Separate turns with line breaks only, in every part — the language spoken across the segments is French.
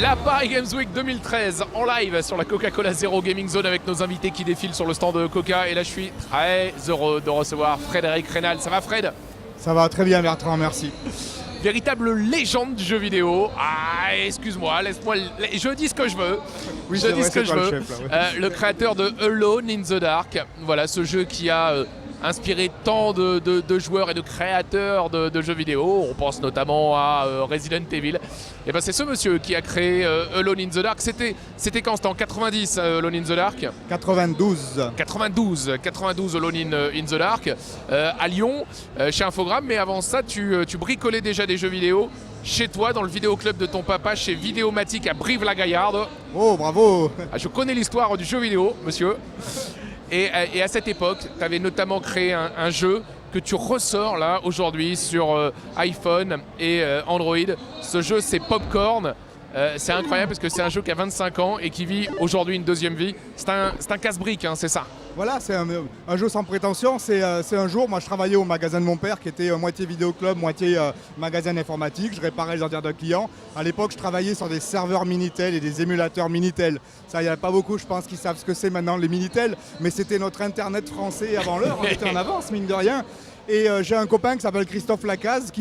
La Paris Games Week 2013 en live sur la Coca-Cola Zero Gaming Zone avec nos invités qui défilent sur le stand de Coca. Et là, je suis très heureux de recevoir Frédéric Reynal. Ça va, Fred?
Ça va très bien, Bertrand, merci.
Véritable légende du jeu vidéo. Ah, excuse-moi, laisse-moi. Je dis ce que je veux.
Oui,
je dis
vrai,
ce que je veux.
le chef, là, ouais.
Le créateur de Alone in the Dark. Voilà, ce jeu qui a inspiré tant de joueurs et de créateurs de jeux vidéo. On pense notamment à Resident Evil. Et ben c'est ce monsieur qui a créé Alone in the Dark. C'était quand? C'était en 90, Alone in the Dark.
92.
92 Alone in the Dark, à Lyon, chez Infogrames. Mais avant ça, tu bricolais déjà des jeux vidéo chez toi, dans le vidéoclub de ton papa, chez Vidéomatique à Brive-la-Gaillarde.
Oh, bravo.
Ah, je connais l'histoire du jeu vidéo, monsieur. Et à cette époque, tu avais notamment créé un jeu que tu ressors là aujourd'hui sur iPhone et Android. Ce jeu, c'est Popcorn. C'est incroyable parce que c'est un jeu qui a 25 ans et qui vit aujourd'hui une deuxième vie. C'est un casse-brique, hein, c'est ça.
Voilà, c'est un jeu sans prétention. C'est un jour, moi je travaillais au magasin de mon père qui était moitié vidéoclub, moitié magasin informatique. Je réparais les ordinateurs de clients. À l'époque, je travaillais sur des serveurs Minitel et des émulateurs Minitel. Ça, il n'y a pas beaucoup, je pense, qui savent ce que c'est maintenant les Minitel. Mais c'était notre Internet français avant l'heure. On était en avance, mine de rien. Et j'ai un copain qui s'appelle Christophe Lacaze,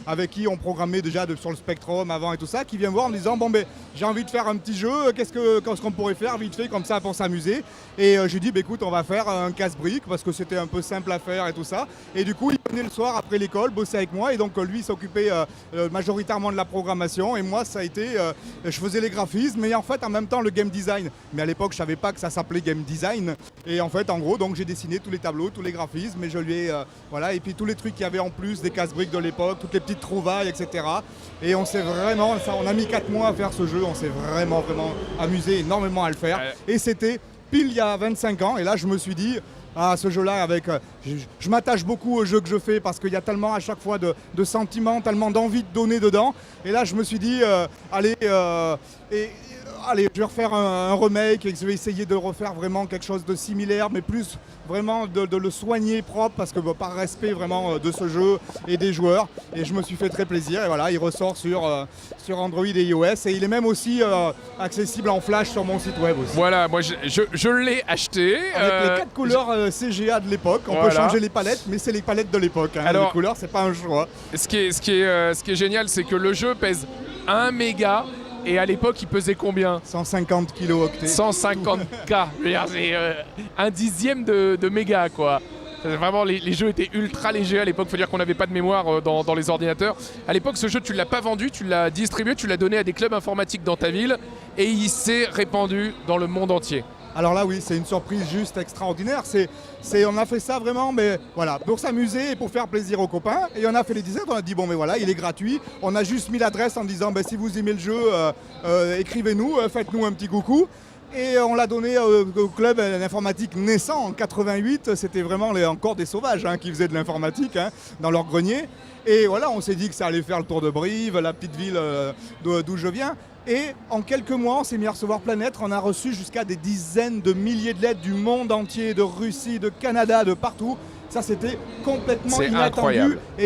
avec qui on programmait déjà sur le Spectrum avant et tout ça, qui vient voir en me disant bon ben j'ai envie de faire un petit jeu, qu'est-ce qu'on pourrait faire vite fait comme ça pour s'amuser. Et je lui dis bah, écoute, on va faire un casse-brique parce que c'était un peu simple à faire et tout ça. Et du coup il venait le soir après l'école bosser avec moi et donc lui s'occupait majoritairement de la programmation et moi ça a été je faisais les graphismes mais en fait en même temps le game design. Mais à l'époque je savais pas que ça s'appelait game design et en fait en gros donc j'ai dessiné tous les tableaux, tous les graphismes et je lui ai voilà, et puis tous les trucs qu'il y avait en plus, des casse-briques de l'époque, toutes les petites trouvailles, etc. Et on s'est vraiment, on a mis 4 mois à faire ce jeu, on s'est vraiment amusé énormément à le faire. Et c'était pile il y a 25 ans, et là je me suis dit, ah ce jeu-là, je m'attache beaucoup au jeu que je fais parce qu'il y a tellement à chaque fois de sentiments, tellement d'envie de donner dedans. Et là je me suis dit, allez, je vais refaire un remake et je vais essayer de refaire vraiment quelque chose de similaire, mais plus vraiment de le soigner propre parce que par respect vraiment de ce jeu et des joueurs. Et je me suis fait très plaisir et voilà, il ressort sur Android et iOS et il est même aussi accessible en flash sur mon site web aussi.
Voilà, moi je l'ai acheté.
Avec les 4 couleurs CGA de l'époque, on peut changer les palettes, mais c'est les palettes de l'époque. Hein. Alors, les couleurs, c'est pas un choix.
Ce qui est génial, c'est que le jeu pèse 1 méga. Et à l'époque, il pesait combien?
150 kilo-octets.
150K. C'est un dixième de méga, quoi. Vraiment, les jeux étaient ultra légers à l'époque. Il faut dire qu'on n'avait pas de mémoire dans les ordinateurs. À l'époque, ce jeu, tu ne l'as pas vendu, tu l'as distribué, tu l'as donné à des clubs informatiques dans ta ville. Et il s'est répandu dans le monde entier.
Alors là, oui, c'est une surprise juste extraordinaire. On a fait ça vraiment, mais voilà, pour s'amuser et pour faire plaisir aux copains. Et on a fait les designs, on a dit, bon, mais voilà, il est gratuit. On a juste mis l'adresse en disant, ben, si vous aimez le jeu, écrivez-nous, faites-nous un petit coucou. Et on l'a donné au club d'informatique naissant en 88. C'était vraiment encore des sauvages qui faisaient de l'informatique dans leur grenier. Et voilà, on s'est dit que ça allait faire le tour de Brive, la petite ville d'où je viens. Et en quelques mois, on s'est mis à recevoir plein de lettres. On a reçu jusqu'à des dizaines de milliers de lettres du monde entier, de Russie, de Canada, de partout. Ça, c'était complètement inattendu.
Incroyable.
Et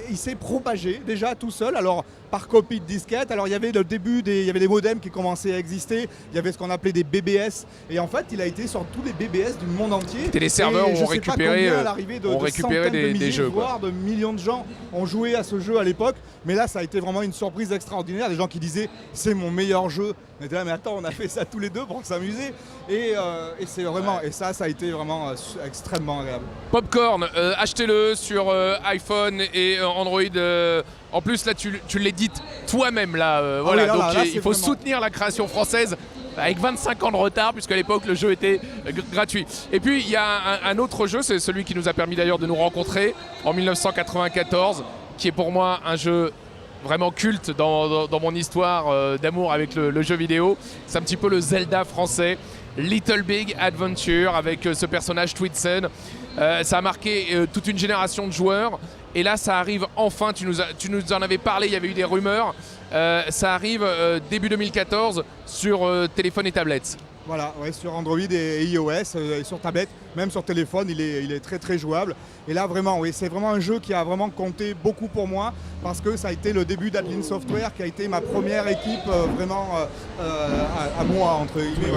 il s'est propagé déjà tout seul. Alors, par copie de disquette. Alors, il y avait le début, il y avait des modems qui commençaient à exister. Il y avait ce qu'on appelait des BBS. Et en fait, il a été sur tous les BBS du monde entier.
C'était les serveurs où on récupérait des jeux.
Voire de millions de gens ont joué à ce jeu à l'époque. Mais là, ça a été vraiment une surprise extraordinaire. Des gens qui disaient, c'est mon meilleur jeu. On était là, mais attends, on a fait ça tous les deux pour s'amuser. Et c'est vraiment, et ça a été vraiment extrêmement agréable.
Popcorn, achetez-le sur iPhone et Android. En plus, là, tu l'as dit toi-même. Là, voilà.
Oui,
donc,
là,
il faut soutenir la création française avec 25 ans de retard, puisqu'à l'époque, le jeu était gratuit. Et puis, il y a un autre jeu, c'est celui qui nous a permis d'ailleurs de nous rencontrer en 1994, qui est pour moi un jeu vraiment culte dans mon histoire d'amour avec le jeu vidéo. C'est un petit peu le Zelda français, Little Big Adventure, avec ce personnage Twitsen. Ça a marqué toute une génération de joueurs. Et là, ça arrive enfin, tu nous en avais parlé, il y avait eu des rumeurs. Ça arrive début 2014 sur téléphone et tablette.
Voilà, ouais, sur Android et iOS, et sur tablette, même sur téléphone, il est très très jouable. Et là vraiment, oui, c'est vraiment un jeu qui a vraiment compté beaucoup pour moi parce que ça a été le début d'Adeline Software qui a été ma première équipe vraiment à moi, entre guillemets.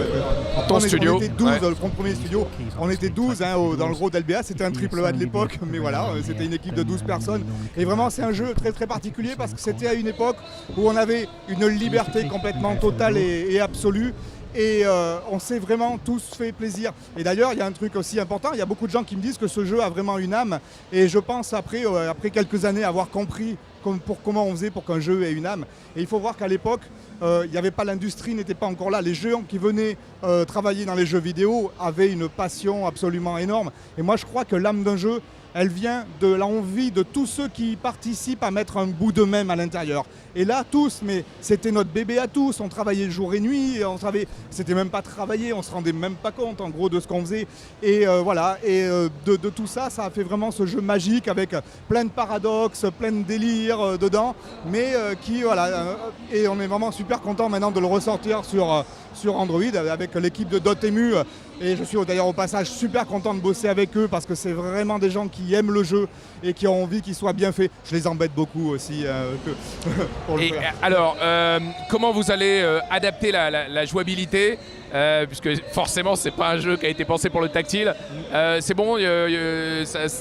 Ton studio.
On était 12, le premier studio, on était 12 hein, dans le gros d'LBA, c'était un triple A de l'époque, mais voilà, c'était une équipe de 12 personnes. Et vraiment c'est un jeu très très particulier parce que c'était à une époque où on avait une liberté complètement totale et absolue. Et on s'est vraiment tous fait plaisir. Et d'ailleurs, il y a un truc aussi important, il y a beaucoup de gens qui me disent que ce jeu a vraiment une âme. Et je pense, après quelques années, avoir compris comment on faisait pour qu'un jeu ait une âme. Et il faut voir qu'à l'époque, il n'y avait pas l'industrie, n'était pas encore là. Les gens qui venaient travailler dans les jeux vidéo avaient une passion absolument énorme. Et moi, je crois que l'âme d'un jeu, elle vient de l'envie de tous ceux qui participent à mettre un bout d'eux-mêmes à l'intérieur. Et là, tous, mais c'était notre bébé à tous, on travaillait jour et nuit, c'était même pas travailler, on se rendait même pas compte en gros de ce qu'on faisait. Et voilà, et de tout ça, ça a fait vraiment ce jeu magique avec plein de paradoxes, plein de délires dedans, mais et on est vraiment super content maintenant de le ressortir sur Android avec l'équipe de Dotemu. Et je suis d'ailleurs au passage super content de bosser avec eux parce que c'est vraiment des gens qui aiment le jeu et qui ont envie qu'il soit bien fait. Je les embête beaucoup aussi pour le faire.
Alors, comment vous allez adapter la jouabilité puisque forcément c'est pas un jeu qui a été pensé pour le tactile. C'est bon,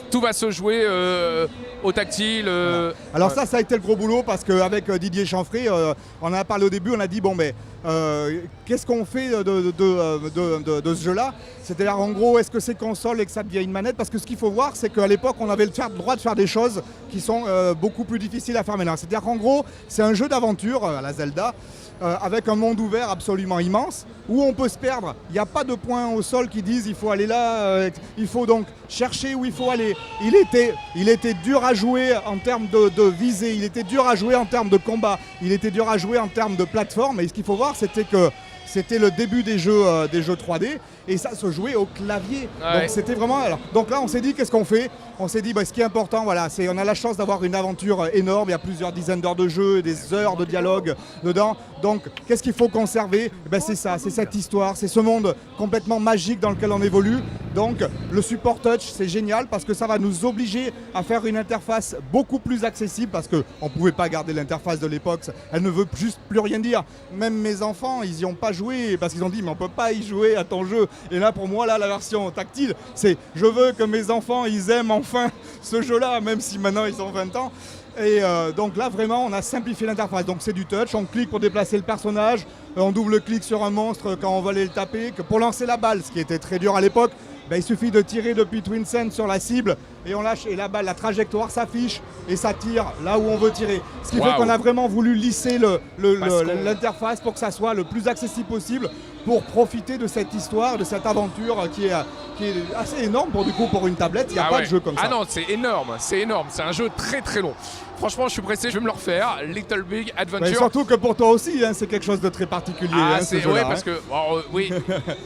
tout va se jouer au tactile.
Voilà. Alors ça a été le gros boulot parce qu'avec Didier Chanfray, on en a parlé au début, on a dit bon qu'est-ce qu'on fait de ce jeu-là? C'est-à-dire en gros, est-ce que c'est console et que ça devient une manette? Parce que ce qu'il faut voir, c'est qu'à l'époque, on avait le droit de faire des choses qui sont beaucoup plus difficiles à faire maintenant. C'est-à-dire qu'en gros, c'est un jeu d'aventure à la Zelda, avec un monde ouvert absolument immense, où on peut se perdre. Il n'y a pas de points au sol qui disent il faut aller là, il faut donc chercher où il faut aller. Il était dur à jouer en termes de visée, il était dur à jouer en termes de combat, il était dur à jouer en termes de plateforme. Et ce qu'il faut voir, c'était que c'était le début des jeux 3D et ça se jouait au clavier. Ouais. Donc c'était vraiment. Donc là, on s'est dit qu'est-ce qu'on fait? On s'est dit ce qui est important, voilà, c'est on a la chance d'avoir une aventure énorme. Il y a plusieurs dizaines d'heures de jeu, des heures de dialogue dedans. Donc qu'est-ce qu'il faut conserver? C'est ça, c'est cette histoire, c'est ce monde complètement magique dans lequel on évolue. Donc le support touch, c'est génial parce que ça va nous obliger à faire une interface beaucoup plus accessible parce qu'on ne pouvait pas garder l'interface de l'époque. Elle ne veut juste plus rien dire. Même mes enfants, ils n'y ont pas joué parce qu'ils ont dit mais on ne peut pas y jouer à ton jeu. Et là pour moi, la version tactile, c'est je veux que mes enfants, ils aiment enfin ce jeu-là, même si maintenant ils ont 20 ans. Et donc là vraiment on a simplifié l'interface, donc c'est du touch, on clique pour déplacer le personnage, on double-clique sur un monstre quand on va aller le taper, que pour lancer la balle, ce qui était très dur à l'époque, il suffit de tirer depuis Twinsen sur la cible et on lâche et la balle, la trajectoire s'affiche et ça tire là où on veut tirer. Ce qui fait qu'on a vraiment voulu lisser l'interface pour que ça soit le plus accessible possible pour profiter de cette histoire, de cette aventure qui est assez énorme pour une tablette. Il n'y a pas de jeu comme ça.
Ah non, c'est énorme, c'est un jeu très très long. Franchement, je suis pressé, je vais me le refaire. Little Big Adventure.
Mais surtout que pour toi aussi, c'est quelque chose de très particulier.
C'est ouais, parce que oui.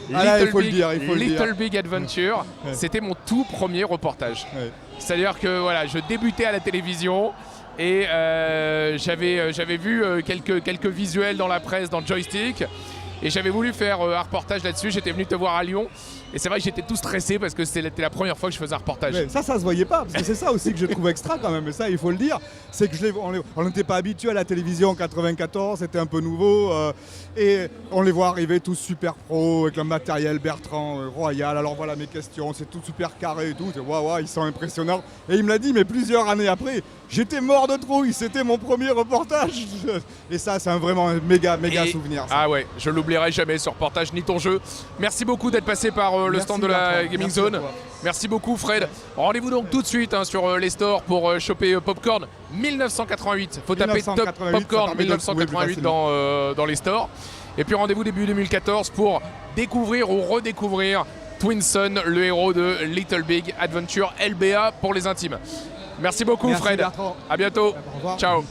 Little Big Adventure, c'était mon tout premier reportage. Ouais. C'est-à-dire que voilà, je débutais à la télévision et j'avais vu quelques visuels dans la presse, dans le joystick. Et j'avais voulu faire un reportage là-dessus, j'étais venu te voir à Lyon. Et c'est vrai que j'étais tout stressé parce que c'était la première fois que je faisais un reportage.
Mais ça se voyait pas, parce que c'est ça aussi que je trouve extra quand même. Et ça, il faut le dire, c'est que on n'était pas habitué à la télévision en 94, c'était un peu nouveau. Et on les voit arriver tous super pro, avec le matériel Bertrand royal. Alors voilà mes questions, c'est tout super carré et tout. Waouh, ils sont impressionnants. Et il me l'a dit, mais plusieurs années après, j'étais mort de trouille, c'était mon premier reportage. Et ça, c'est vraiment un méga souvenir. Ça.
Ah ouais, je l'oublierai jamais ce reportage, ni ton jeu. Merci beaucoup d'être passé par le stand de la Gaming Zone. Merci beaucoup Fred. Rendez-vous donc tout de suite sur les stores pour choper Popcorn 1988. Faut taper Top Popcorn 1988 dans les stores. Et puis rendez-vous début 2014 pour découvrir ou redécouvrir Twinsen, le héros de Little Big Adventure LBA pour les intimes. Merci beaucoup Fred.
Bertrand.
À bientôt. Ciao.